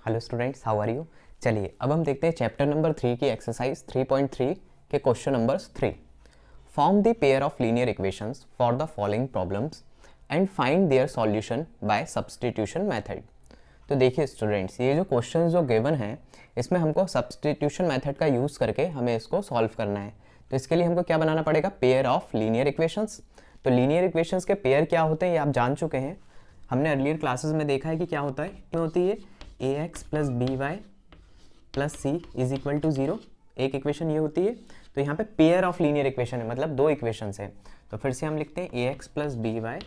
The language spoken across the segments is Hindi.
Hello students, how are you. चलिए अब हम देखते हैं चैप्टर नंबर 3 की एक्सरसाइज 3.3 के question number 3। Form the pair of linear equations for the following problems and find their solution bye substitution method. तो देखिए स्टूडेंट्स, ये जो क्वेश्चन जो गिवन है इसमें हमको सब्स्टिट्यूशन मेथड का यूज़ करके हमें इसको सॉल्व करना है। तो इसके लिए हमको क्या बनाना पड़ेगा, पेयर ऑफ लीनियर इक्वेशंस। तो लीनियर इक्वेशंस के पेयर क्या होते हैं ये आप जान चुके हैं, हमने अर्लियर क्लासेस में देखा है कि क्या होता है, क्या होती है A X plus B Y plus C is equal to 0, एक इक्वेशन ये होती है। तो यहाँ पे पेयर ऑफ लीनियर इक्वेशन है, मतलब दो इक्वेशंस है। तो फिर से हम लिखते हैं A X plus B Y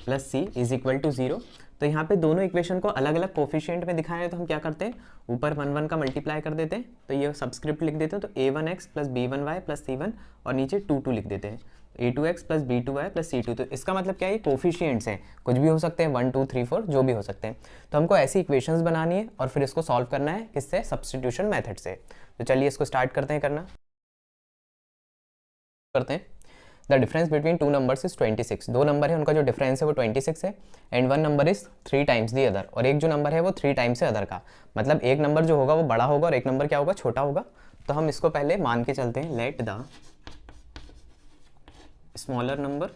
plus C is equal to 0। तो यहाँ पे दोनों इक्वेशन को अलग अलग कोफिशिएंट में दिखाया है, तो हम क्या करते हैं, ऊपर 1 1 का मल्टीप्लाई कर देते हैं, तो ये सब्सक्रिप्ट लिख देते हैं, तो a1x plus b1y plus c1 और नीचे 2 2 लिख देते हैं, a2x plus b2y plus c2। तो इसका मतलब क्या है, ये कोफिशिएंट्स हैं, कुछ भी हो सकते हैं, 1 2 3 4 जो भी हो सकते हैं। तो हमको ऐसी इक्वेशंस बनानी है और फिर इसको सॉल्व करना है, किससे, सब्स्टिट्यूशन मेथड से। तो चलिए इसको स्टार्ट करते हैं करना करते हैं। The difference between two numbers is 26। दो नंबर है, उनका जो डिफरेंस है वो 26 है। And one number is 3 times the other, और एक जो नंबर है वो 3 टाइम्स है अदर का। मतलब एक नंबर जो होगा वो बड़ा होगा और एक नंबर क्या होगा, छोटा होगा। तो हम इसको पहले मान के चलते हैं, let the smaller number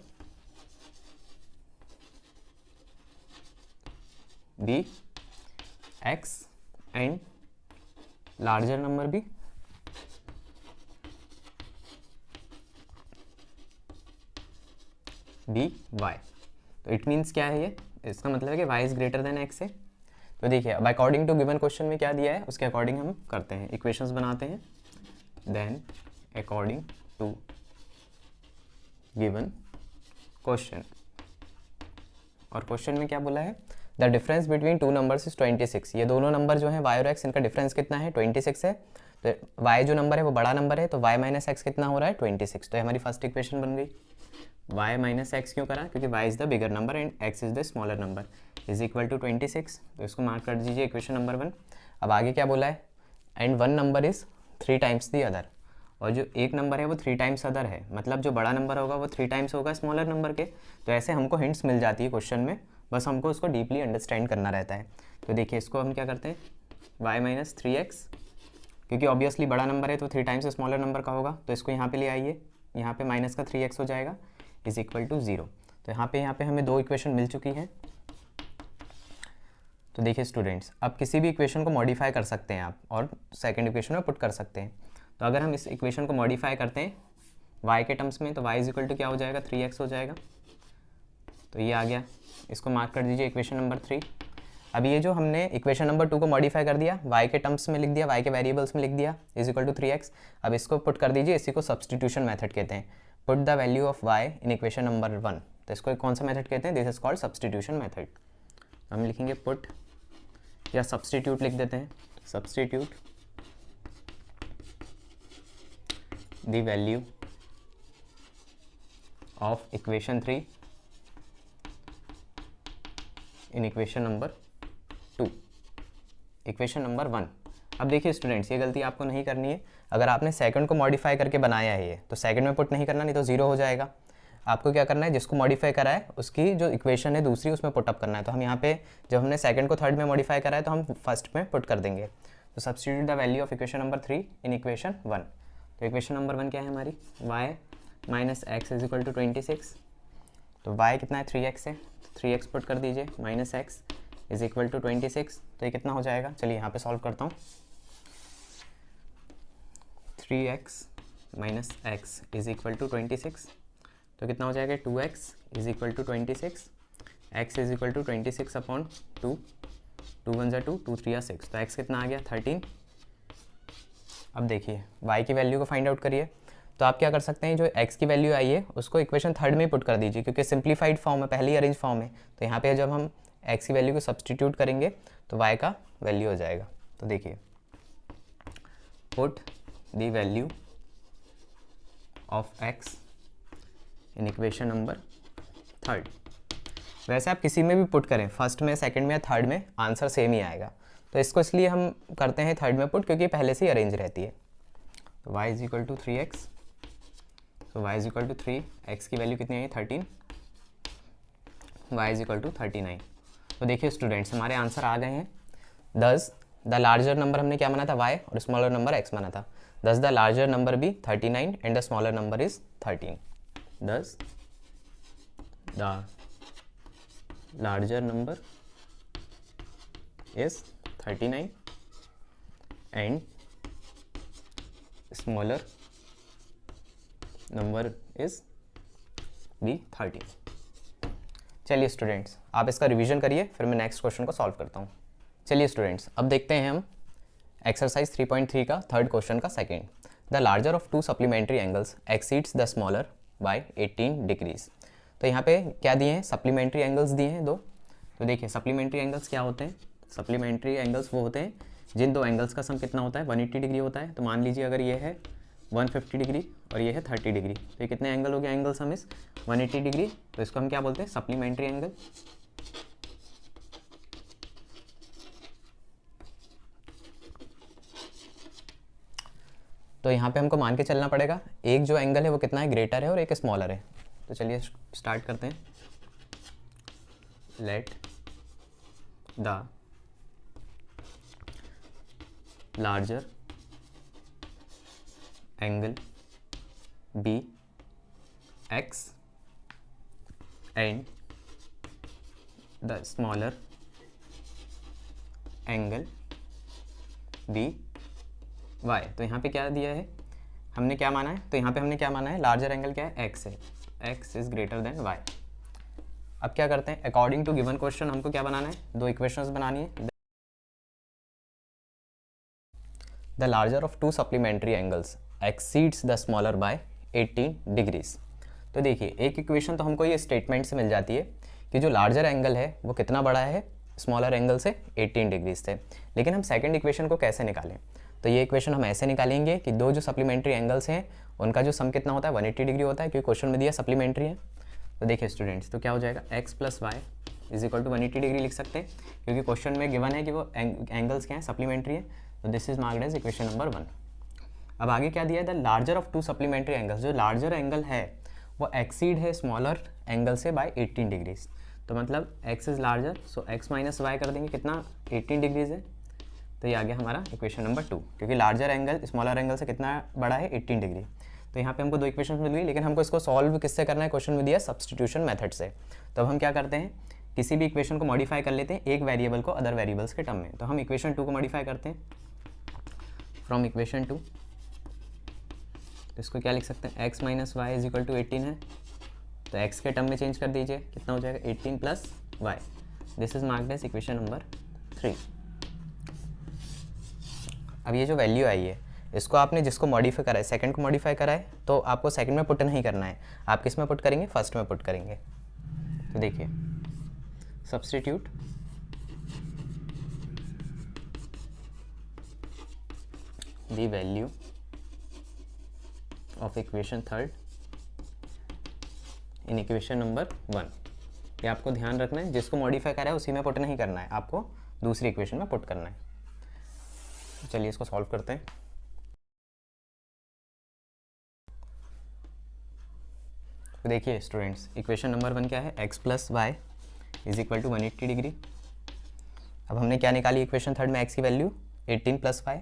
be x and larger number be be y. तो इट मीन्स क्या है, ये इसका मतलब है कि y is greater than x है। तो देखिए अब अकॉर्डिंग टू गिवन क्वेश्चन में क्या दिया है उसके अकॉर्डिंग हम करते हैं, इक्वेशंस बनाते हैं। Then according to given question, और क्वेश्चन में क्या बोला है, the difference between two numbers is 26। ये दोनों नंबर जो है y और x, इनका डिफरेंस कितना है, 26 है। तो y जो नंबर है वो बड़ा नंबर है, तो y माइनस एक्स कितना हो रहा है, 26। तो हमारी फर्स्ट इक्वेशन बन गई। y माइनस एक्स क्यों करा, क्योंकि y is the bigger number and x is the smaller number, is equal to 26। तो इसको मार्क कर दीजिए इक्वेशन नंबर 1। अब आगे क्या बोला है, and one number is 3 times the other, और जो एक नंबर है वो 3 टाइम्स अदर है, मतलब जो बड़ा नंबर होगा वो 3 टाइम्स होगा स्मॉलर नंबर के। तो ऐसे हमको हिंट्स मिल जाती है क्वेश्चन में, बस हमको उसको डीपली अंडरस्टैंड करना रहता है। तो देखिए इसको हम क्या करते हैं, y माइनस 3x, क्योंकि ऑब्वियसली बड़ा नंबर है तो 3 टाइम्स स्मॉलर नंबर का होगा, तो इसको यहाँ पे ले आइए, यहाँ पे माइनस का 3x हो जाएगा, इज इक्वल टू 0। तो यहाँ पे हमें दो इक्वेशन मिल चुकी हैं। तो देखिए स्टूडेंट्स, अब किसी भी इक्वेशन को मॉडिफाई कर सकते हैं आप और सेकंड इक्वेशन में पुट कर सकते हैं। तो अगर हम इस इक्वेशन को मॉडिफाई करते हैं y के टर्म्स में, तो y इज इक्वल टू क्या हो जाएगा, 3x हो जाएगा। तो ये आ गया, इसको मार्क कर दीजिए इक्वेशन नंबर 3। अब ये जो हमने इक्वेशन नंबर 2 को मॉडिफाई कर दिया, y के टर्म्स में लिख दिया, y के वेरिएबल्स में लिख दिया, इज इक्वल टू 3x। अब इसको पुट कर दीजिए, इसी को सब्स्टिट्यूशन मेथड कहते हैं। Put the value of y in equation number 1। तो इसको कौन सा मेथड कहते हैं, this is called substitution method. हम लिखेंगे पुट या सब्स्टिट्यूट लिख देते हैं, substitute the value of equation 3 in equation number 2, equation number 1। अब देखिए स्टूडेंट्स, ये गलती आपको नहीं करनी है। अगर आपने सेकंड को मॉडिफाई करके बनाया है ये, तो सेकंड में पुट नहीं करना, नहीं तो 0 हो जाएगा। आपको क्या करना है, जिसको मॉडिफाई करा है उसकी जो इक्वेशन है दूसरी उसमें पुट अप करना है। तो हम यहाँ पे जब हमने सेकंड को थर्ड में मॉडिफाई करा है तो हम फर्स्ट में पुट कर देंगे। तो substitute the value of equation number 3 in equation 1। तो इक्वेशन नंबर 1 क्या है हमारी, y minus x is equal to 26। तो y कितना है, 3x है, तो 3x पुट कर दीजिए, minus x is equal to 26। तो ये कितना हो जाएगा, चलिए यहाँ पे सॉल्व करता हूँ। 3x minus x is equal to 26, तो कितना हो जाएगा, 2x is equal to 26, x is equal to 26 upon 2, 2 1 जा 2, 2 3 या 6, तो x कितना आ गया, 13। अब देखिए y की वैल्यू को फाइंड आउट करिए। तो आप क्या कर सकते हैं, जो x की वैल्यू आई है उसको इक्वेशन थर्ड में पुट कर दीजिए, क्योंकि सिंप्लीफाइड फॉर्म है, पहले ही अरेंज फॉर्म है। तो यहाँ पे जब हम x की वैल्यू को सब्स्टिट्यूट करेंगे तो y का वैल्यू हो जाएगा। तो देखिए put the value of x in equation number 3। वैसे आप किसी में भी पुट करें, फर्स्ट में, सेकंड में या थर्ड में, आंसर सेम ही आएगा। तो इसको इसलिए हम करते हैं थर्ड में पुट, क्योंकि पहले से ही अरेंज रहती है। तो y is equal to 3x, तो y is equal to 3, x की वैल्यू कितनी आई, 13, y इज इक्वल टू 39। तो देखिए स्टूडेंट्स, हमारे आंसर आ गए हैं। 10 द लार्जर नंबर हमने क्या माना था y और स्मॉलर नंबर x माना था. Thus द लार्जर नंबर भी 39 and the smaller number is 13. Thus the larger number is 39 and smaller number is भी 13. चलिए स्टूडेंट्स, आप इसका रिवीजन करिए, फिर मैं नेक्स्ट क्वेश्चन को सॉल्व करता हूँ. चलिए स्टूडेंट्स, अब देखते हैं हम एक्सरसाइज 3.3 का थर्ड क्वेश्चन का second. The larger of two supplementary angles exceeds the smaller by 18 degrees. तो यहाँ पे क्या दिए हैं, सप्लीमेंट्री एंगल्स दिए हैं दो. तो देखिए सप्लीमेंट्री एंगल्स क्या होते हैं. सप्लीमेंट्री एंगल्स वो होते हैं जिन दो एंगल्स का सम कितना होता है, 180 डिग्री होता है. तो मान लीजिए अगर ये है 150 डिग्री और ये है 30 डिग्री, तो ये कितने एंगल हो गया, एंगल सम इस 180 डिग्री. तो इसको हम क्या बोलते हैं, सप्लीमेंट्री एंगल. तो यहाँ पे हमको मान के चलना पड़ेगा एक जो एंगल है वो कितना है, ग्रेटर है और एक स्मॉलर है. तो चलिए स्टार्ट करते हैं. Let the larger angle be x and the smaller angle be y. तो यहाँ पे क्या दिया है, हमने क्या माना है, तो यहाँ पे हमने क्या माना है, लार्जर एंगल क्या है, x है, x is greater then y. अब क्या करते हैं, अकॉर्डिंग टू गिवन क्वेश्चन हमको क्या बनाना है, दो इक्वेशंस बनानी है. The larger of two supplementary angles exceeds the smaller by 18 degrees. तो देखिए एक इक्वेशन तो हमको ये स्टेटमेंट से मिल जाती है कि जो लार्जर एंगल है वो कितना बड़ा है स्मॉलर एंगल से, 18 डिग्रीज से. लेकिन हम सेकंड इक्वेशन को कैसे निकालें, तो ये इक्वेशन हम ऐसे निकालेंगे कि दो जो सप्लीमेंट्री एंगल्स हैं उनका जो सम कितना होता है, 180 डिग्री होता है, क्योंकि क्वेश्चन में दिया सप्लीमेंट्री है. तो देखिए स्टूडेंट्स, तो क्या हो जाएगा, x plus y is equal to 180 degree लिख सकते हैं, क्योंकि क्वेश्चन में गिवन है कि वो एंगल्स क्या हैं, सप्लीमेंट्री है. तो this is marked as equation number 1. अब आगे क्या दिया है, the larger of two supplementary angles, जो लार्जर एंगल है वो एक्सीड है स्मॉलर एंगल से बाय 18 डिग्रीज. तो मतलब x is larger, so x minus y कर देंगे, कितना 18 डिग्रीज है. तो ये आ गया हमारा इक्वेशन नंबर 2, क्योंकि लार्जर एंगल स्मॉलर एंगल से कितना बड़ा है, 18 डिग्री. तो यहाँ पे हमको दो इक्वेशन मिल गई, लेकिन हमको इसको सॉल्व किससे करना है, क्वेश्चन में दिया सब्स्टिट्यूशन मेथड से. तो अब हम क्या करते हैं, किसी भी इक्वेशन को मॉडिफाई कर लेते हैं एक वेरिएबल को अदर वेरिएबल्स के टर्म में. तो हम इक्वेशन 2 को मॉडिफाई करते हैं फ्रॉम इक्वेशन 2. तो इसको क्या लिख सकते हैं, x minus y is equal to 18 है, तो x के टर्म में चेंज कर दीजिए, कितना हो जाएगा 18 plus y. This is marked as equation number 3. अब ये जो वैल्यू आई है इसको आपने जिसको मॉडिफाई करा है, सेकंड को मॉडिफाई करा है, तो आपको सेकंड में पुट नहीं करना है, आप किस में पुट करेंगे, फर्स्ट में पुट करेंगे. तो देखिए substitute the value of equation third in equation number 1. ये आपको ध्यान रखना है, जिसको मॉडिफाई करा है उसी में पुट नहीं करना है, आपको दूसरी इक्वेशन में पुट करना है. चलिए इसको सॉल्व करते हैं. तो देखिए स्टूडेंट्स, इक्वेशन नंबर 1 क्या है, x plus y is equal to 180 degree. अब हमने क्या निकाली इक्वेशन थर्ड में, x की वैल्यू 18 प्लस वाई.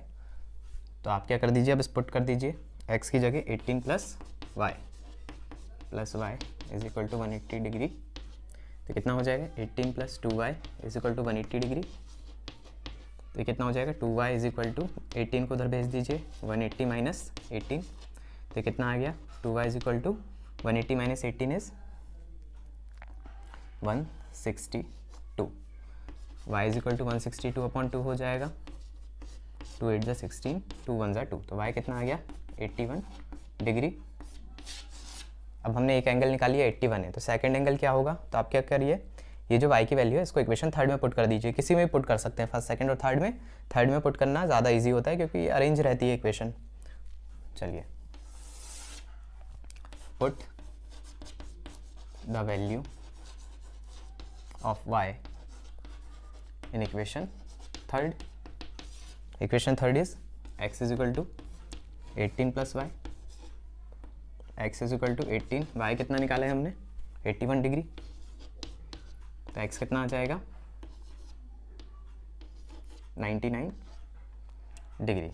तो आप क्या कर दीजिए, अब इस पुट कर दीजिए x की जगह 18 plus y is equal to 180 degree. तो कितना हो जाएगा, 18 plus 2y is equal to 180 degree. तो कितना हो जाएगा, 2y इज इक्वल टू 18 को उधर भेज दीजिए, 180 माइनस 18. तो कितना आ गया, 2y is equal to 180 minus 18 is 162. y is equal to 162 upon 2 हो जाएगा, 2 8 जा 16, 2 1 जा 2. तो y कितना आ गया, 81 डिग्री. अब हमने एक एंगल निकाली है, 81 है, तो सेकंड एंगल क्या होगा, तो आप क्या करिए, ये जो y की वैल्यू है इसको इक्वेशन थर्ड में पुट कर दीजिए, किसी में पुट कर सकते हैं, फर्स्ट सेकंड और थर्ड में पुट करना ज़्यादा इजी होता है क्योंकि अरेंज रहती है इक्वेशन. चलिए put the value of y in equation third. Equation third is x is equal to 18 plus y, x is equal to 18, y कितना निकाला है हमने, 81 डिग्री. तो x कितना आ जाएगा, 99 डिग्री।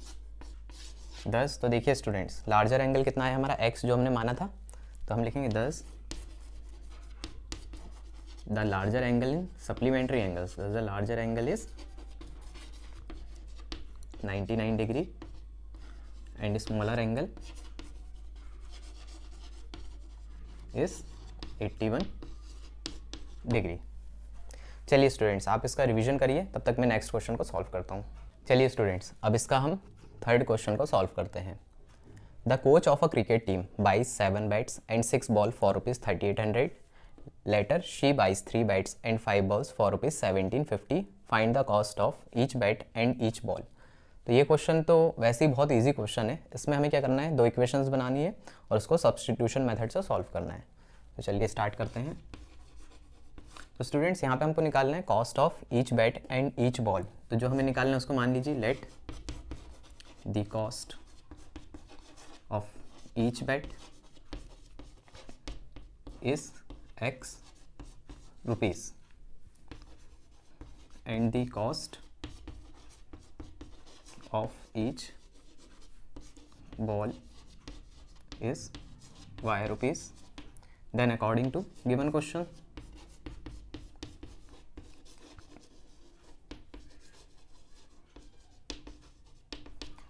10, तो देखिए स्टूडेंट्स लार्जर एंगल कितना है हमारा x जो हमने माना था, तो हम लिखेंगे 10 the larger angle in supplementary angles, the larger angle is 99 degree and smaller angle is 81 degree. चलिए स्टूडेंट्स आप इसका रिवीजन करिए, तब तक मैं नेक्स्ट क्वेश्चन को सॉल्व करता हूँ। चलिए स्टूडेंट्स अब इसका हम थर्ड क्वेश्चन को सॉल्व करते हैं। The coach of a cricket team buys 7 bats and 6 ball for ₹3800। Later she buys 3 bats and 5 balls for ₹1750। Find the cost of each bat and each ball. तो ये क्वेश्चन तो वैसे ही बहुत ईजी क्वेश्चन है, इसमें हमें क्या करना है, 2 इक्वेशंस बनानी है और उसको सब्स्टिट्यूशन मेथड से सॉल्व करना है। तो चलिए स्टार्ट करते हैं। तो स्टूडेंट्स यहाँ पे हमको निकालना है cost of each bat and each ball. तो जो हमें निकालना है उसको मान लीजिए let the cost of each bat is x rupees and the cost of each ball is y rupees. Then according to given question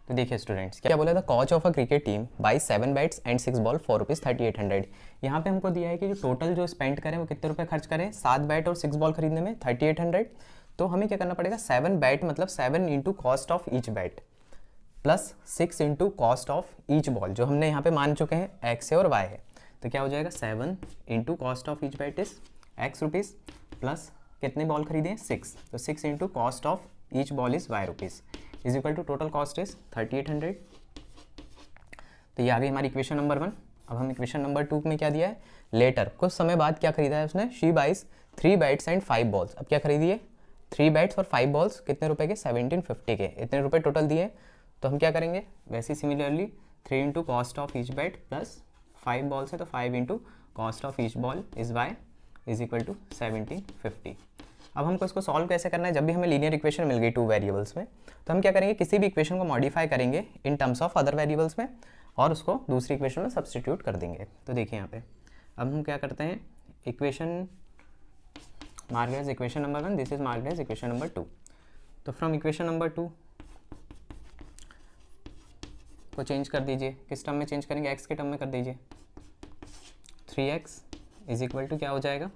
तो देखिए स्टूडेंट्स क्या बोला था, coach of a cricket team buy 7 bats and 6 ball for ₹3800। यहाँ पे हमको दिया है कि जो टोटल जो स्पेंड करें वो कितने रुपए खर्च करें 7 बैट और 6 बॉल खरीदने में 3800। तो हमें क्या करना पड़ेगा, 7 बैट मतलब 7 into cost of each bat plus 6 into cost of each ball, जो हमने यहाँ पे मान चुके हैं x है और y है। तो क्या हो जाएगा 7 into cost of each bat is x rupees plus कितने बॉल खरीदें 6, तो 6 into cost of each ball is y rupees is equal to total cost is 3800। तो ये आ गई हमारी इक्वेशन नंबर 1। अब हम इक्वेशन नंबर 2 में क्या दिया है, लेटर कुछ समय बाद क्या खरीदा है उसने, she buys 3 bats and 5 balls. अब क्या खरीदिए 3 बैट्स और 5 बॉल्स कितने रुपए के 1750 के, इतने रुपए टोटल दिए। तो हम क्या करेंगे वैसे similarly 3 into cost of each bat plus 5 balls है तो 5 into cost of each ball is y is equal to 1750। अब हमको इसको सॉल्व कैसे करना है, जब भी हमें लीनियर इक्वेशन मिल गई 2 वेरिएबल्स में, तो हम क्या करेंगे किसी भी इक्वेशन को मॉडिफाई करेंगे in terms of other variables में और उसको दूसरी इक्वेशन में सब्स्टिट्यूट कर देंगे। तो देखिए यहाँ पे अब हम क्या करते हैं, equation marked as equation number 1, this is marked as equation number 2। तो फ्रॉम इक्वेशन नंबर 2 को चेंज कर दीजिए, किस टर्म में चेंज करेंगे, x के टर्म में कर दीजिए। 3x इज इक्वल टू क्या हो जाएगा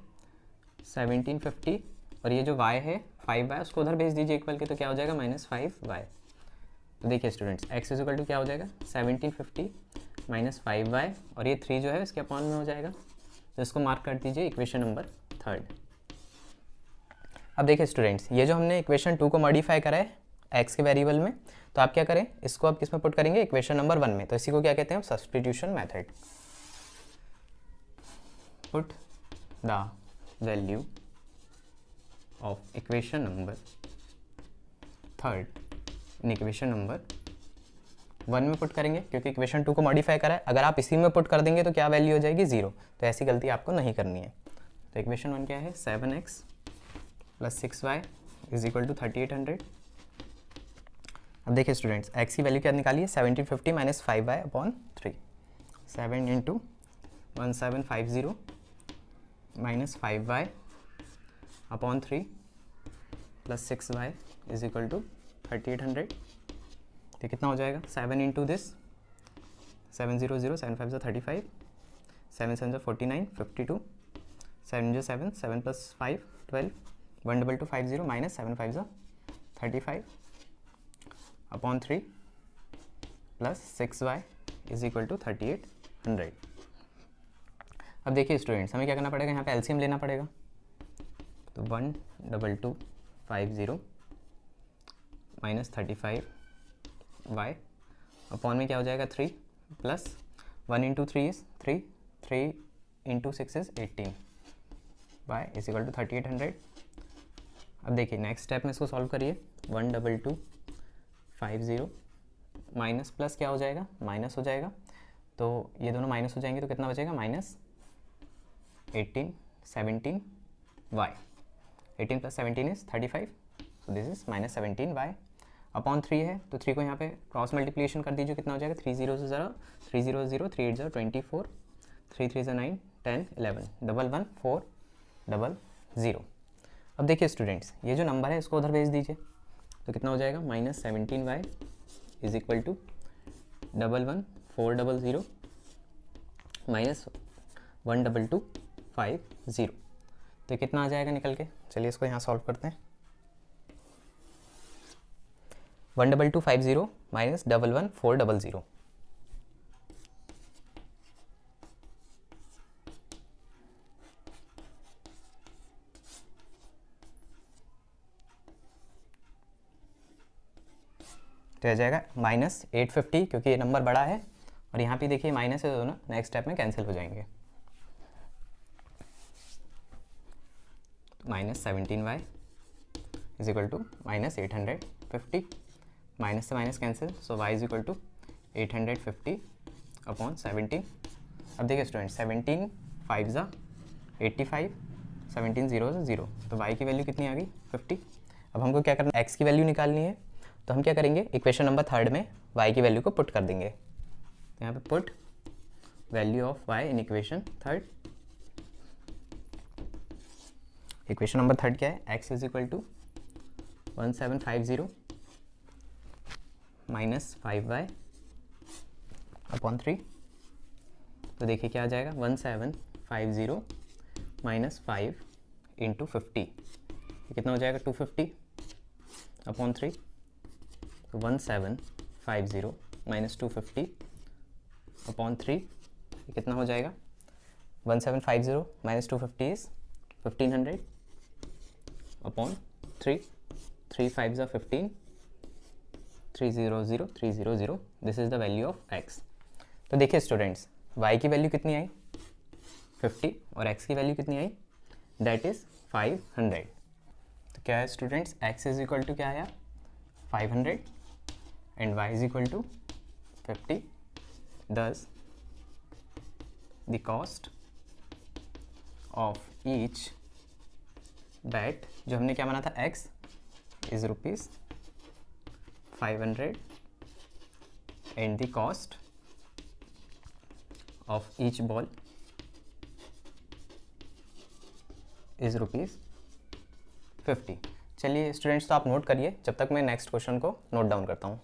1750 और ये जो y है 5y उसको उधर भेज दीजिए इक्वल के, तो क्या हो जाएगा -5y। तो देखिए students x is equal to क्या हो जाएगा 1750 -5y और ये 3 जो है इसके अपॉन में हो जाएगा, तो इसको मार्क कर दीजिए इक्वेशन नंबर 3। अब देखिए स्टूडेंट्स ये जो हमने इक्वेशन 2 को मॉडिफाई करा है x के वेरिएबल में, तो आप क्या करें इसको अब किस में पुट करेंगे इक्वेशन नंबर 1 में। तो इसी को क्या कहते हैं substitution method. Put the value of equation number 3 in equation number 1 में पुट करेंगे, क्योंकि इक्वेशन 2 को मॉडिफाई करा है, अगर आप इसी में पुट कर देंगे तो क्या वैल्यू हो जाएगी 0। तो ऐसी गलती आपको नहीं करनी है। तो इक्वेशन 1 क्या है 7x plus 6y is equal to 3800। अब देखिए स्टूडेंट्स x की वैल्यू क्या निकालिए 1750 minus 5y upon 3, 7 into 1750 minus 5y upon 3 plus 6y is equal to 3800। तो कितना हो जाएगा 7 into this 700 7 5 35 7 7 49 52 7 7 7 plus 5 12 12250 minus 7 5 35 upon 3 plus 6y is equal to 3800। अब देखिए स्टूडेंट्स हमें क्या करना पड़ेगा, यहाँ पे एलसीएम लेना पड़ेगा। तो 12250 माइनस 35y अपॉन में क्या हो जाएगा 3 plus 1 into 3 is 3, 3 into 6 is 18 y is equal to 3800। अब देखिए नेक्स्ट स्टेप में इसको सॉल्व करिए 12250 माइनस प्लस क्या हो जाएगा माइनस हो जाएगा, तो ये दोनों माइनस हो जाएंगे तो कितना बचेगा minus 18 17 y, 18 plus 17 is 35, so this is minus 17 y upon 3 है तो 3 को यहाँ पे क्रॉस मल्टीप्लिकेशन कर दीजिए, कितना हो जाएगा 3 0 से 0 3 0 0 3 8 0 24 3 3 से 9 10 11 1 1 4 0 0। अब देखिए स्टूडेंट्स, ये जो नंबर है इसको उधर भेज दीजिए, तो कितना हो जाएगा -17y इज इक्वल टू 1 1 4 0 0 -1 2 2 5 0। तो कितना आ जाएगा निकल के, चलिए इसको यहाँ सॉल्व करते हैं। 1 2 2 5 0 -1 1 4 0 0। तो आ जाएगा -850, क्योंकि ये नंबर बड़ा है और यहाँ पे देखिए माइनस है, दोनों नेक्स्ट स्टेप में कैंसिल हो जाएंगे। -17y is equal to -850, minus से minus cancel, so y is equal to 850 upon 17। अब देखिए स्टूडेंट 17 5 ज़ा 85, 17 0 से 0, तो y की वैल्यू कितनी आ गई 50। अब हमको क्या करना है, x की वैल्यू निकालनी है, तो हम क्या करेंगे, इक्वेशन नंबर 3 में y की वैल्यू को पुट कर देंगे। तो यहाँ पे put value of y in equation 3। Equation number 3 क्या है, x is equal to 1750 minus 5y upon 3। तो देखिए क्या आ जाएगा 1750 माइनस 5 इंटू 50, कितना हो जाएगा 250 अपॉन 3। तो 1750 माइनस 250 अपॉन 3, कितना हो जाएगा 1750 माइनस 250 इज 1500 अपॉन 3, 3 5 ज़ा 15, 300 300, this is the value of x। तो देखिए स्टूडेंट्स, y की वैल्यू कितनी आई 50 और x की वैल्यू कितनी आई, दैट इज 500। तो क्या है students, x is equal to क्या आया 500 and y is equal to 50। Thus the cost of each bet, जो हमने क्या माना था x is ₹500 and the cost of each ball is ₹50। चलिए स्टूडेंट्स, तो आप नोट करिए जब तक मैं नेक्स्ट क्वेश्चन को नोट डाउन करता हूँ।